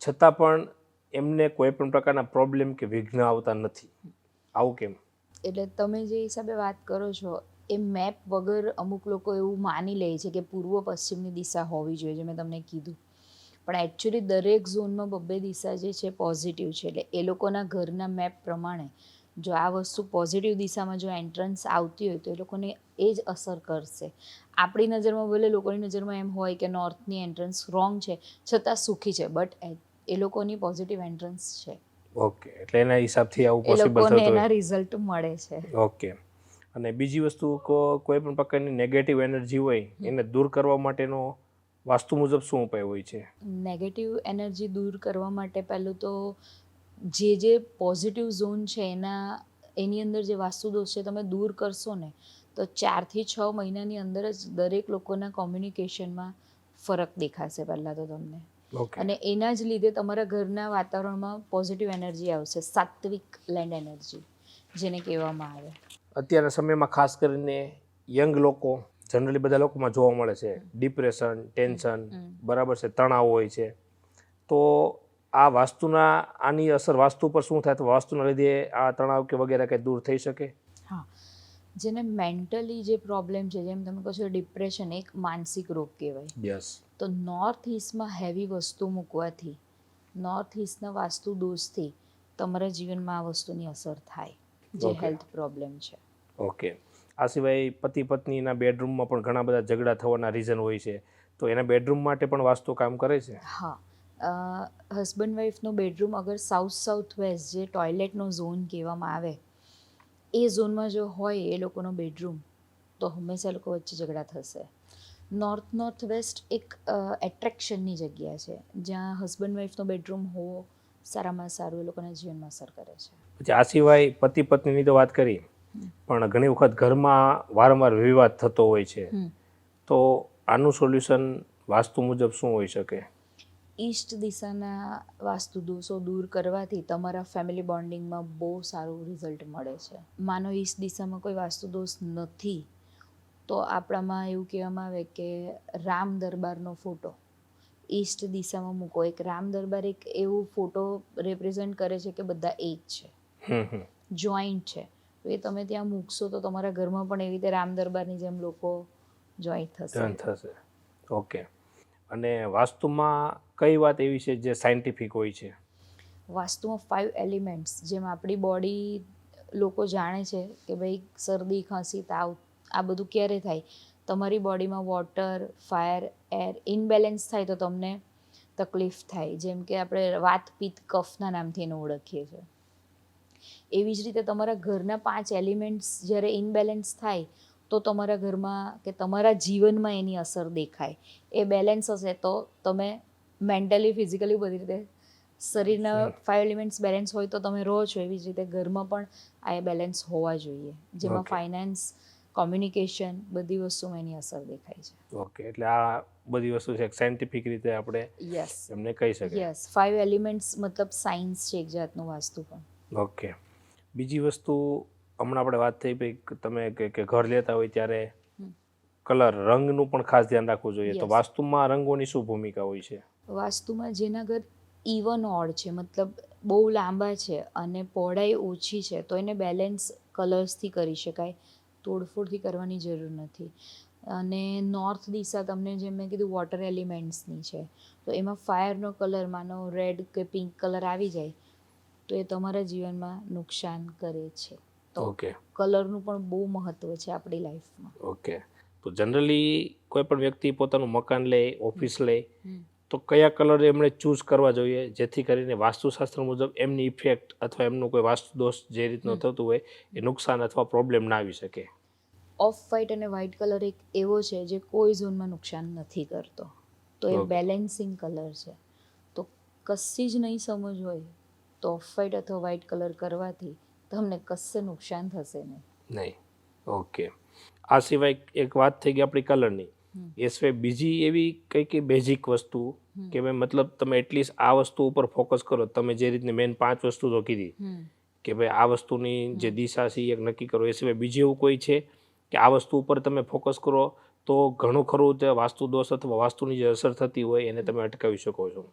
છતાં પણ એમને કોઈ પણ પ્રકારના પ્રોબ્લેમ કે વિઘ્ન આવતા નથી. આવું કેમ? એટલે તમે જે હિસાબે વાત કરો છો એ મેપ વગર અમુક લોકો એવું માની લે છે કે પૂર્વ પશ્ચિમની દિશા હોવી જોઈએ, જે મેં તમને કીધું. પણ એકચ્યુઅલી દરેક ઝોનમાં બબ્બે દિશા જે છે પોઝિટિવ છે. એટલે એ લોકોના ઘરના મેપ પ્રમાણે જો આ વસ્તુ પોઝિટિવ દિશામાં જો એન્ટ્રન્સ આવતી હોય તો એ લોકોને એ જ અસર કરશે. આપણી નજરમાં ભલે લોકોની નજરમાં એમ હોય કે નોર્થની એન્ટ્રન્સ રોંગ છે છતાં સુખી છે, બટ એ લોકોની પોઝિટિવ એન્ટ્રન્સ છે. ઓકે એટલે એના હિસાબથી આવું એ પોસિબલ લોકોને થતું એના હોય. રિઝલ્ટ મળે છે. ઓકે અને બીજી વસ્તુ કોઈ પણ પ્રકારની નેગેટિવ એનર્જી હોય એને દૂર કરવા માટેનો વાસ્તુ મુજબ શું ઉપાય હોય છે? નેગેટિવ એનર્જી દૂર કરવા માટે પહેલું તો જે પોઝિટિવ ઝોન છે એની અંદર જે વાસ્તુ દોષ છે તમે દૂર કરશો ને તો 4 થી 6 મહિનાની અંદર જ દરેક લોકોના કોમ્યુનિકેશનમાં ફરક દેખાશે પહેલાં તો તમને. ઓકે અને એના જ લીધે તમારા ઘરના વાતાવરણમાં પોઝિટિવ એનર્જી આવશે, સાત્વિક લેન્ડ એનર્જી જેને કહેવામાં આવે. અત્યારના સમયમાં ખાસ કરીને યંગ લોકો જનરલી બધા લોકોમાં જોવા મળે છે ડિપ્રેશન, ટેન્શન, બરાબર છે, તણાવ હોય છે. તો આ વાસ્તુના આની અસર વાસ્તુ પર શું થાય? તો વાસ્તુના લીધે આ તણાવ કે વગેરે કંઈ દૂર થઈ શકે? હા, જેને મેન્ટલી જે પ્રોબ્લેમ છે, જેમ તમે કહો છો ડિપ્રેશન એક માનસિક રોગ કહેવાય. યસ. તો નોર્થ ઇસ્ટમાં હેવી વસ્તુ મૂકવાથી, નોર્થ ઇસ્ટના વાસ્તુ દોષથી તમારા જીવનમાં આ વસ્તુની અસર થાય, જે Okay. હેલ્થ પ્રોબ્લેમ છે. ઓકે આ સિવાય પતિ પત્નીના બેડરૂમમાં પણ ઘણા બધા ઝઘડા થવાના રીઝન હોય છે, તો એના બેડરૂમ માટે પણ વાસ્તુ કામ કરે છે? હા, હસબન્ડ વાઈફનો બેડરૂમ અગર સાઉથ વેસ્ટ જે ટોયલેટનો ઝોન કહેવામાં આવે એ ઝોનમાં જો હોય એ લોકોનો બેડરૂમ તો હંમેશા એ લોકો વચ્ચે ઝઘડા થશે. નોર્થ વેસ્ટ એક એટ્રેક્શનની જગ્યા છે જ્યાં હસબન્ડ વાઈફનો બેડરૂમ હોવો સારામાં સારું એ લોકોના જીવનમાં અસર કરે છે. પછી આ સિવાય પતિ પત્નીની તો વાત કરી, પણ ઘણી વખત ઘરમાં વારંવાર વિવાદ થતો હોય છે, તો આનું સોલ્યુશન વાસ્તુ મુજબ શું હોઈ શકે? ઈસ્ટ દિશાના વાસ્તુ દોષો દૂર કરવાથી તમારા ફેમિલી બોન્ડિંગમાં બહુ સારું રિઝલ્ટ મળે છે. માનો ઈસ્ટ દિશામાં કોઈ વાસ્તુ દોષ નથી તો આપણામાં એવું કહેવામાં આવે કે રામ દરબારનો ફોટો ઈસ્ટ દિશામાં મૂકો. એક રામ દરબાર એક એવું ફોટો રિપ્રેઝન્ટ કરે છે કે બધા એક છે, જોઈન્ટ છે. તો એ તમે ત્યાં મૂકશો તો તમારા ઘરમાં પણ એવી રીતે રામ દરબારની જેમ લોકો જોઈન્ટ થશે. ઓકે અને વાસ્તુમાં કઈ વાત એવી છે જે સાયન્ટિફિક હોય છે? વાસ્તુમાં 5 એલિમેન્ટ્સ જેમ આપણી બોડી લોકો જાણે છે કે ભાઈ શરદી, ખાંસી, તાવ આ બધું ક્યારે થાય? તમારી બોડીમાં વોટર, ફાયર, એર ઇનબેલેન્સ થાય તો તમને તકલીફ થાય. જેમ કે આપણે વાત, પિત્ત, કફના નામથી એને ઓળખીએ છીએ. એવી જ રીતે તમારા ઘરના 5 એલિમેન્ટ્સ જ્યારે ઇનબેલેન્સ થાય તો તમારા ઘરમાં કે તમારા જીવનમાં એની અસર દેખાય. એ બેલેન્સ હશે તો તમે મેન્ટલી, ફિઝિકલી બધી રીતે શરીરના 5 એલિમેન્ટ્સ બેલેન્સ હોય તો તમે રહો છો, એવી જ રીતે ઘરમાં પણ આ બેલેન્સ હોવા જોઈએ, જેમાં Okay. ફાઇનાન્સ, કોમ્યુનિકેશન બધી વસ્તુમાં એની અસર દેખાય છે. ઓકે, એટલે આ બધી વસ્તુ છે સાયન્ટિફિક રીતે આપણે યસ એમને કહી શકીએ. યસ 5 એલિમેન્ટ્સ મતલબ સાયન્સ છે એક જાતનું વાસ્તુ પણ. ઓકે, બીજી વસ્તુ હમણાં આપણે વાત થઈ ભાઈ કે તમે કે ઘર લેતા હોય ત્યારે કલર રંગનું પણ ખાસ ધ્યાન રાખવું જોઈએ. તો Yes. વાસ્તુમાં રંગોની શું ભૂમિકા હોય છે? વાસ્તુમાં જેના ઘર ઇવન ઓડ છે, મતલબ બહુ લાંબા છે અને પહોળાઈ ઓછી છે, તો એને બેલેન્સ કલર્સથી કરી શકાય, તોડફોડથી કરવાની જરૂર નથી. અને નોર્થ દિશા તમને જેમ મેં કીધું વોટર એલિમેન્ટ્સની છે, તો એમાં ફાયરનો કલર માનો રેડ કે પિંક કલર આવી જાય તો એ તમારા જીવનમાં નુકસાન કરે છે. તો ઓકે કલરનું પણ બહુ મહત્ત્વ છે આપણી લાઈફમાં. ઓકે, તો જનરલી કોઈ પણ વ્યક્તિ પોતાનું મકાન લે, ઓફિસ લે, તો કયા કલર એમણે ચૂઝ કરવા જોઈએ જેથી કરીને વાસ્તુશાસ્ત્ર મુજબ એમની ઇફેક્ટ અથવા એમનો કોઈ વાસ્તુ દોષ જે રીતનો થતું હોય એ નુકસાન અથવા પ્રોબ્લેમ ના આવી શકે? ઓફ વ્હાઇટ અને વ્હાઇટ કલર એક એવો છે જે કોઈ ઝોનમાં નુકસાન નથી કરતો, તો એ Okay. બેલેન્સિંગ કલર છે. તો કશી જ નહીં સમજ હોય તો ઓફ વ્હાઇટ અથવા વ્હાઇટ કલર કરવાથી તમને કશે નુકસાન થશે નહીં. નહીં. ઓકે, આ સિવાય એક વાત થઈ ગઈ આપણી કલરની, એ સિવાય બીજી એવી કઈ બેઝિક વસ્તુ કે ભાઈ મતલબ તમે એટલીસ્ટ આ વસ્તુ ઉપર ફોકસ કરો. તમે જે રીતની મેન 5 વસ્તુ તો કીધી કે ભાઈ આ વસ્તુની જે દિશા છે એ એક નક્કી કરો, એ સિવાય બીજી એવું કોઈ છે કે આ વસ્તુ ઉપર તમે ફોકસ કરો તો ઘણું ખરું તે વાસ્તુ દોષ અથવા વાસ્તુની જે અસર થતી હોય એને તમે અટકાવી શકો છો?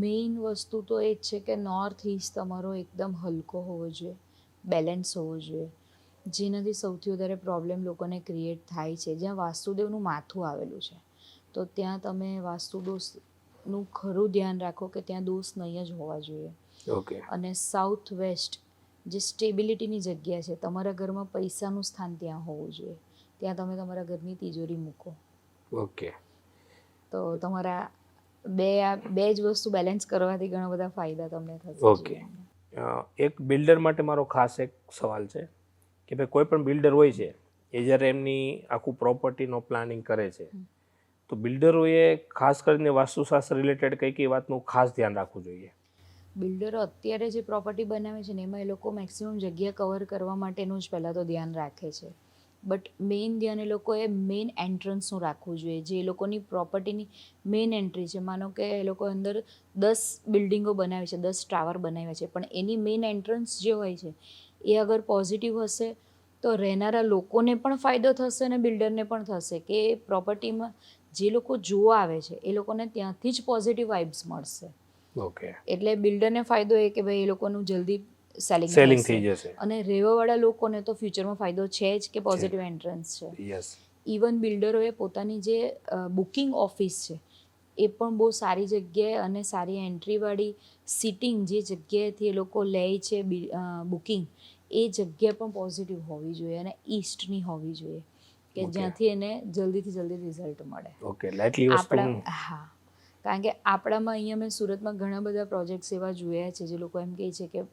મેઇન વસ્તુ તો એ જ છે કે નોર્થ ઇસ્ટ તમારો એકદમ હલકો હોવો જોઈએ, બેલેન્સ હોવો જોઈએ, જેનાથી સૌથી વધારે પ્રોબ્લેમ લોકોને ક્રિએટ થાય છે. જ્યાં વાસ્તુદેવનું માથું આવેલું છે તો ત્યાં તમે વાસ્તુ દોષનું ખરું ધ્યાન રાખો કે ત્યાં દોષ નહીં જ હોવા જોઈએ. ઓકે અને સાઉથ વેસ્ટ જે સ્ટેબિલિટીની જગ્યા છે, તમારા ઘરમાં પૈસાનું સ્થાન ત્યાં હોવું જોઈએ, ત્યાં તમે તમારા ઘરની તિજોરી મૂકો ઓકે તો તમારા બે જ વસ્તુ બેલેન્સ કરવાથી ઘણા બધા ફાયદા તમને થશે. ઓકે, એક બિલ્ડર માટે મારો ખાસ એક સવાલ છે કે ભાઈ કોઈ પણ બિલ્ડર હોય છે એ જ્યારે એમની આખું પ્રોપર્ટીનો પ્લાનિંગ કરે છે તો બિલ્ડરોએ ખાસ કરીને વાસ્તુશાસ્ત્ર રિલેટેડ કઈ કઈ વાતનું ખાસ ધ્યાન રાખવું જોઈએ? બિલ્ડરો અત્યારે જે પ્રોપર્ટી બનાવે છે ને એમાં એ લોકો મેક્સિમમ જગ્યા કવર કરવા માટેનું જ પહેલાં તો ધ્યાન રાખે છે, બટ મેઇન ધ્યાન એ લોકોએ મેઇન એન્ટ્રન્સનું રાખવું જોઈએ. જે એ લોકોની પ્રોપર્ટીની મેઇન એન્ટ્રી છે, માનો કે એ લોકો અંદર 10 બિલ્ડિંગો બનાવી છે, 10 ટાવર બનાવ્યા છે, પણ એની મેઇન એન્ટ્રન્સ જે હોય છે એ અગર પોઝિટિવ હશે તો રહેનારા લોકોને પણ ફાયદો થશે અને બિલ્ડરને પણ થશે કે પ્રોપર્ટીમાં જે લોકો જોવા આવે છે એ લોકોને ત્યાંથી જ પોઝિટિવ વાઇબ્સ મળશે. ઓકે, એટલે બિલ્ડરને ફાયદો એ કે ભાઈ એ લોકોનું જલ્દી સેલિંગ સેલિંગ થઈ થશે જશે. અને રહેવાવાળા લોકોને તો ફ્યુચરમાં ફાયદો છે જ કે પોઝિટિવ એન્ટ્રન્સ છે. યસ. ઇવન બિલ્ડરોએ પોતાની જે બુકિંગ ઓફિસ છે એ પણ બહુ સારી જગ્યાએ અને સારી એન્ટ્રીવાળી સિટિંગ જે જગ્યાએથી એ લોકો લે છે બુકિંગ, એ જગ્યા પણ પોઝિટિવ હોવી જોઈએ અને ઈસ્ટની હોવી જોઈએ કે Okay. જ્યાંથી એને જલ્દીથી જલ્દી રિઝલ્ટ મળે. ઓકે, એટલે આટલી વસ્તુ હા, કારણ કે આપણામાં અહીંયા મેં સુરતમાં ઘણા બધા પ્રોજેક્ટ્સ એવા જોયા છે જે લોકો એમ કહે છે કે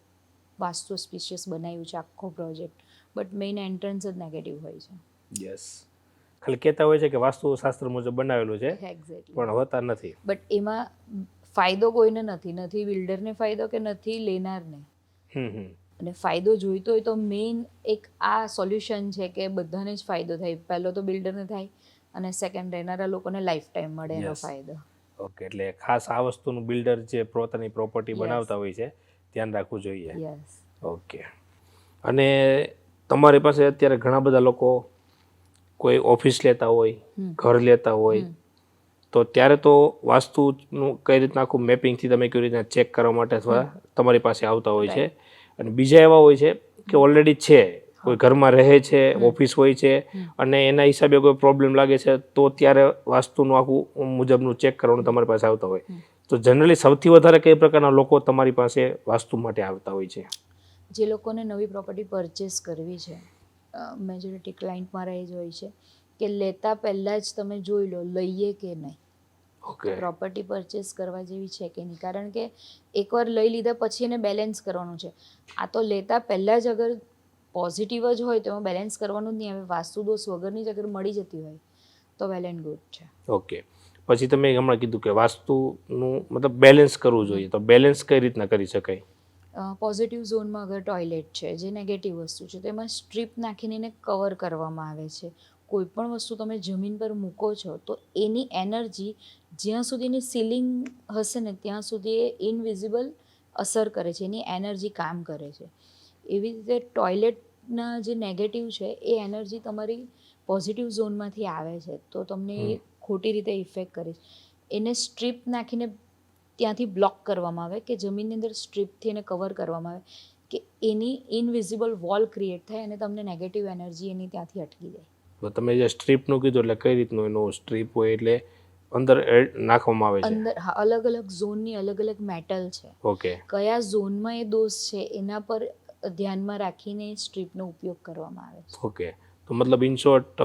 વાસ્તુ સ્પીશિયસ બનાવ્યું છે આખો પ્રોજેક્ટ, બટ મેઇન એન્ટ્રન્સ જ નેગેટિવ હોય છે. યસ, ખાલી કહેતા હોય છે કે વાસ્તુશાસ્ત્ર મુજબ બનાવેલું છે એક્ઝેક્ટલી, પણ હોતા નથી. બટ એમાં ફાયદો કોઈને નથી બિલ્ડરને ફાયદો કે નથી લેનારને. અને ફાયદો જોઈતો હોય તો મેઇન એક આ સોલ્યુશન છે કે બધાને જ ફાયદો થાય. પહેલો તો બિલ્ડરને થાય અને સેકન્ડ રહેનારા લોકોને લાઈફ ટાઈમ મળે એનો Yes. ફાયદો. ઓકે, એટલે ખાસ આ વસ્તુનું બિલ્ડર જે પોતાની પ્રોપર્ટી Yes. બનાવતા હોય છે ધ્યાન રાખવું જોઈએ. યસ. ઓકે, અને તમારી પાસે અત્યારે ઘણા બધા લોકો કોઈ ઓફિસ લેતા હોય, ઘર લેતા હોય, તો ત્યારે તો વાસ્તુનું કઈ રીતના આખું મેપિંગથી તમે કેવી રીતના ચેક કરવા માટે અથવા તમારી પાસે આવતા હોય છે. અને બીજા એવા હોય છે કે ઓલરેડી છે, કોઈ ઘરમાં રહે છે, ઓફિસ હોય છે અને એના હિસાબે કોઈ પ્રોબ્લેમ લાગે છે તો ત્યારે વાસ્તુનું આખું મુજબનું ચેક કરવાનું તમારી પાસે આવતા હોય. તો જનરલી સૌથી વધારે કઈ પ્રકારના લોકો તમારી પાસે વાસ્તુ માટે આવતા હોય છે? જે લોકોને નવી પ્રોપર્ટી પરચેસ કરવી છે, મેજોરિટી ક્લાયન્ટ મારા એ જ હોય છે કે લેતા પહેલાં જ તમે જોઈ લો લઈએ કે નહીં, ઓકે, પ્રોપર્ટી પરચેસ કરવા જેવી છે કે નહીં. કારણ કે એકવાર લઈ લીધા પછી એને બેલેન્સ કરવાનું છે. આ તો લેતા પહેલાં જ અગર પોઝિટિવ જ હોય તો એમાં બેલેન્સ કરવાનું જ નહીં આવે. વાસ્તુ દોષ વગરની જ અગર મળી જતી હોય તો વેલ એન્ડ ગુડ છે. ઓકે, પછી તમે હમણાં કીધું કે વાસ્તુનું મતલબ બેલેન્સ કરવું જોઈએ, તો બેલેન્સ કઈ રીતના કરી શકાય? પોઝિટિવ ઝોનમાં અગર ટોયલેટ છે, જે નેગેટિવ વસ્તુ છે, તો એમાં સ્ટ્રીપ નાખીને એને કવર કરવામાં આવે છે. કોઈ પણ વસ્તુ તમે જમીન પર મૂકો છો તો એની એનર્જી જ્યાં સુધીની સીલિંગ હશે ને ત્યાં સુધી એ ઇનવિઝિબલ અસર કરે છે, એની એનર્જી કામ કરે છે. એવી રીતે ટોયલેટના જે નેગેટિવ છે એ એનર્જી તમારી પોઝિટિવ ઝોનમાંથી આવે છે, તો તમને એ ખોટી રીતે ઇફેક્ટ કરે છે. એને સ્ટ્રીપ નાખીને ત્યાંથી બ્લોક કરવામાં આવે, કે જમીનની અંદર સ્ટ્રીપથી એને કવર કરવામાં આવે, કે એની ઇનવિઝિબલ વોલ ક્રિએટ થાય અને તમને નેગેટિવ એનર્જી એની ત્યાંથી અટકી જાય. તો તમે જે સ્ટ્રીપનું કીધું એટલે કઈ રીતનું એનું સ્ટ્રીપ હોય એટલે અંદર નાખવામાં આવે છે? અંદર હા, અલગ અલગ ઝોનની અલગ અલગ મેટલ છે. ઓકે. કયા ઝોનમાં એ દોષ છે એના પર ધ્યાનમાં રાખીને સ્ટ્રીપનો ઉપયોગ કરવામાં આવે છે. ઓકે, તો મતલબ ઇન શોર્ટ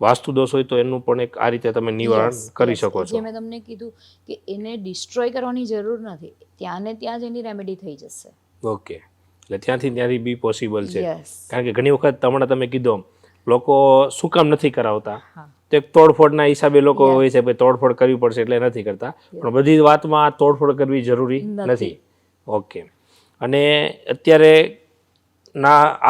વાસ્તુ દોષ હોય તો એનું પણ એક આ રીતે તમે નિવારણ Yes, કરી yes. શકો જે છો. મેં તમને કીધું કે એને ડિસ્ટ્રોય કરવાની જરૂર નથી, ત્યાં ને ત્યાં જ એની રેમેડી થઈ જશે. ઓકે, એટલે ત્યાંથી બી પોસિબલ છે. યસ. કારણ કે ઘણી વખત હમણાં તમે કીધું લોકો શું કામ નથી કરાવતા, હા. તો એક તોડફોડના હિસાબે લોકો Yeah. હોય છે ભાઈ તોડફોડ કરવી પડશે એટલે નથી કરતા, પણ બધી વાતમાં તોડફોડ કરવી જરૂરી નથી. ઓકે, અને અત્યારે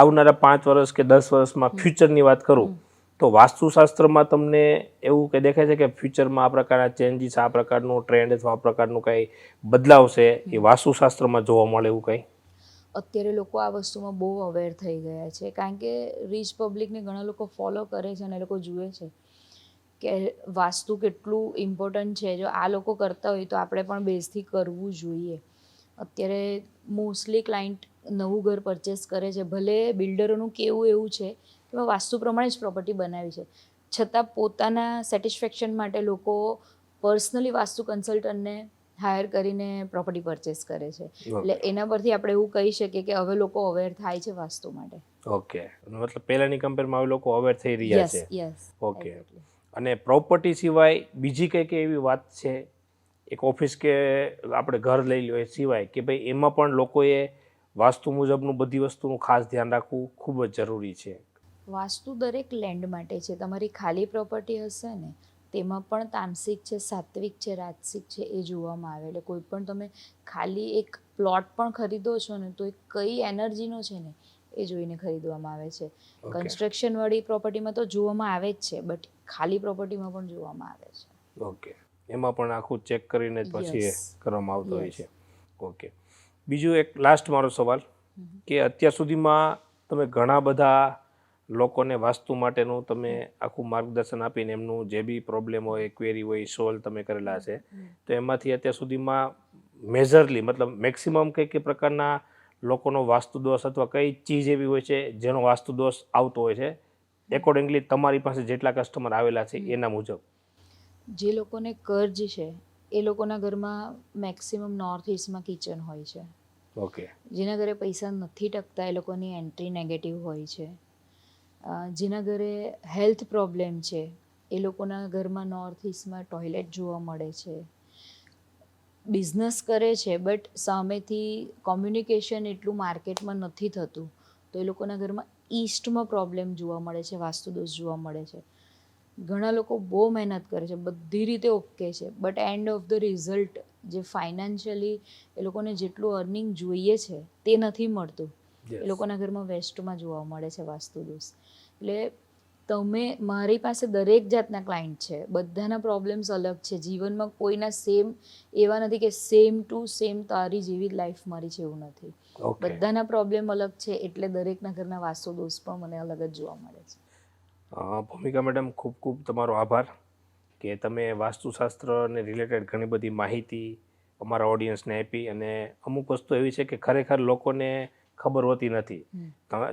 આવનારા 5 વર્ષ કે 10 વર્ષમાં ફ્યુચરની વાત કરું તો વાસ્તુશાસ્ત્રમાં તમને એવું કંઈ દેખાય છે કે ફ્યુચરમાં આ પ્રકારના ચેન્જીસ, આ પ્રકારનું ટ્રેન્ડ અથવા આ પ્રકારનું કંઈ બદલાવ છે એ વાસ્તુશાસ્ત્રમાં જોવા મળે એવું કંઈ? અત્યારે લોકો આ વસ્તુમાં બહુ અવેર થઈ ગયા છે, કારણ કે રીચ પબ્લિકને ઘણા લોકો ફોલો કરે છે અને એ લોકો જુએ છે કે વાસ્તુ કેટલું ઇમ્પોર્ટન્ટ છે. જો આ લોકો કરતા હોય તો આપણે પણ બેઝથી કરવું જોઈએ. અત્યારે મોસ્ટલી ક્લાયન્ટ નવું ઘર પરચેસ કરે છે, ભલે બિલ્ડરોનું કેવું એવું છે કે મેં વાસ્તુ પ્રમાણે જ પ્રોપર્ટી બનાવી છે, છતાં પોતાના સેટિસ્ફેક્શન માટે લોકો પર્સનલી વાસ્તુ કન્સલ્ટન્ટને હાયર કરીને પ્રોપર્ટી પરચેસ કરે છે. એટલે એના પરથી આપણે એવું કહી શકીએ કે હવે લોકો અવેર થાય છે વાસ્તુ માટે. ઓકે, મતલબ પહેલાંની કમ્પેરમાં હવે લોકો અવેર થઈ રહ્યા યસ છે. યસ. ઓકે, અને પ્રોપર્ટી સિવાય બીજી કઈ કઈ એવી વાત છે, એક ઓફિસ કે આપણે ઘર લઈ લો એ સિવાય, કે ભાઈ એમાં પણ લોકોએ વાસ્તુ મુજબનું બધી વસ્તુનું ખાસ ધ્યાન રાખવું ખૂબ જ જરૂરી છે? વાસ્તુ દરેક લેન્ડ માટે છે. તમારી ખાલી પ્રોપર્ટી હશે ને તેમાં પણ તામસિક છે, સાત્વિક છે, રાજસિક છે એ જોવામાં આવે. એટલે કોઈ પણ તમે ખાલી એક પ્લોટ પણ ખરીદો છો ને તો એ કઈ એનર્જીનો છે ને એ જોઈને ખરીદવામાં આવે છે. કન્સ્ટ્રક્શનવાળી પ્રોપર્ટીમાં તો જોવામાં આવે જ છે, બટ ખાલી પ્રોપર્ટીમાં પણ જોવામાં આવે છે. ઓકે, એમાં પણ આખું ચેક કરીને જ પછી Yes. કરવામાં આવતો હોય Yes. છે. ઓકે, બીજું એક લાસ્ટ મારો સવાલ કે અત્યાર સુધીમાં તમે ઘણા બધા લોકોને વાસ્તુ માટેનું તમે આખું માર્ગદર્શન આપીને એમનું જે બી પ્રોબ્લેમ હોય, ક્વેરી હોય, સોલ્વ તમે કરેલા છે, તો એમાંથી અત્યાર સુધીમાં મેજરલી મતલબ મેક્સિમમ કઈ કઈ પ્રકારના લોકોનો વાસ્તુ દોષ અથવા કઈ ચીજ એવી હોય છે જેનો વાસ્તુ દોષ આવતો હોય છે, એકોર્ડિંગલી તમારી પાસે જેટલા કસ્ટમર આવેલા છે એના મુજબ? જે લોકોને કર્જ છે એ લોકોના ઘરમાં મેક્સિમમ નોર્થ ઇસ્ટમાં કિચન હોય છે. ઓકે. જેના ઘરે પૈસા નથી ટકતા એ લોકોની એન્ટ્રી નેગેટિવ હોય છે. જેના ઘરે હેલ્થ પ્રોબ્લેમ છે એ લોકોના ઘરમાં નોર્થ ઇસ્ટમાં ટોયલેટ જોવા મળે છે. બિઝનેસ કરે છે બટ સામેથી કોમ્યુનિકેશન એટલું માર્કેટમાં નથી થતું તો એ લોકોના ઘરમાં ઈસ્ટમાં પ્રોબ્લેમ જોવા મળે છે, વાસ્તુ દોષ જોવા મળે છે. ઘણા લોકો બહુ મહેનત કરે છે, બધી રીતે ઓકે છે, but end of the result જે ફાઇનાન્શિયલી એ લોકોને જેટલું અર્નિંગ જોઈએ છે તે નથી મળતું. એ લોકોના ઘરમાં વેસ્ટમાં જોવા મળે છે વાસ્તુ દોષ. એટલે મારી પાસે દરેક જાતના ક્લાયન્ટ છે, બધાના પ્રોબ્લેમ્સ અલગ છે. જીવનમાં કોઈના સેમ એવા નથી કે સેમ ટુ સેમ તારી જેવી લાઈફ મારી છે એવું નથી. બધાના પ્રોબ્લેમ અલગ છે, એટલે દરેકના ઘરના વાસ્તુ દોષ પણ મને અલગ જ જોવા મળે છે. ભૂમિકા મેડમ, ખૂબ ખૂબ તમારો આભાર કે તમે વાસ્તુશાસ્ત્રને રિલેટેડ ઘણી બધી માહિતી અમારા ઓડિયન્સને આપી, અને અમુક વસ્તુ એવી છે કે ખરેખર લોકોને ખબર હોતી નથી.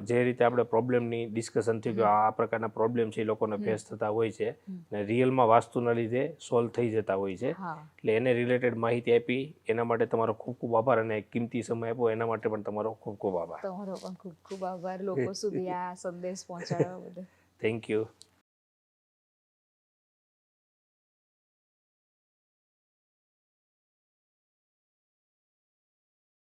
જે રીતે આપણે પ્રોબ્લેમની ડિસ્કશન થયું કે આ પ્રકારના પ્રોબ્લેમ છે એ લોકોને ફેસ થતા હોય છે અને રિયલમાં વાસ્તુના લીધે સોલ્વ થઈ જતા હોય છે. એટલે એને રિલેટેડ માહિતી આપી એના માટે તમારો ખૂબ ખૂબ આભાર, અને કિંમતી સમય આપ્યો એના માટે પણ તમારો ખૂબ ખૂબ આભાર. તમારો પણ ખૂબ ખૂબ આભાર લોકો સુધી આ સંદેશ પહોંચાડવા બદલ. Thank you.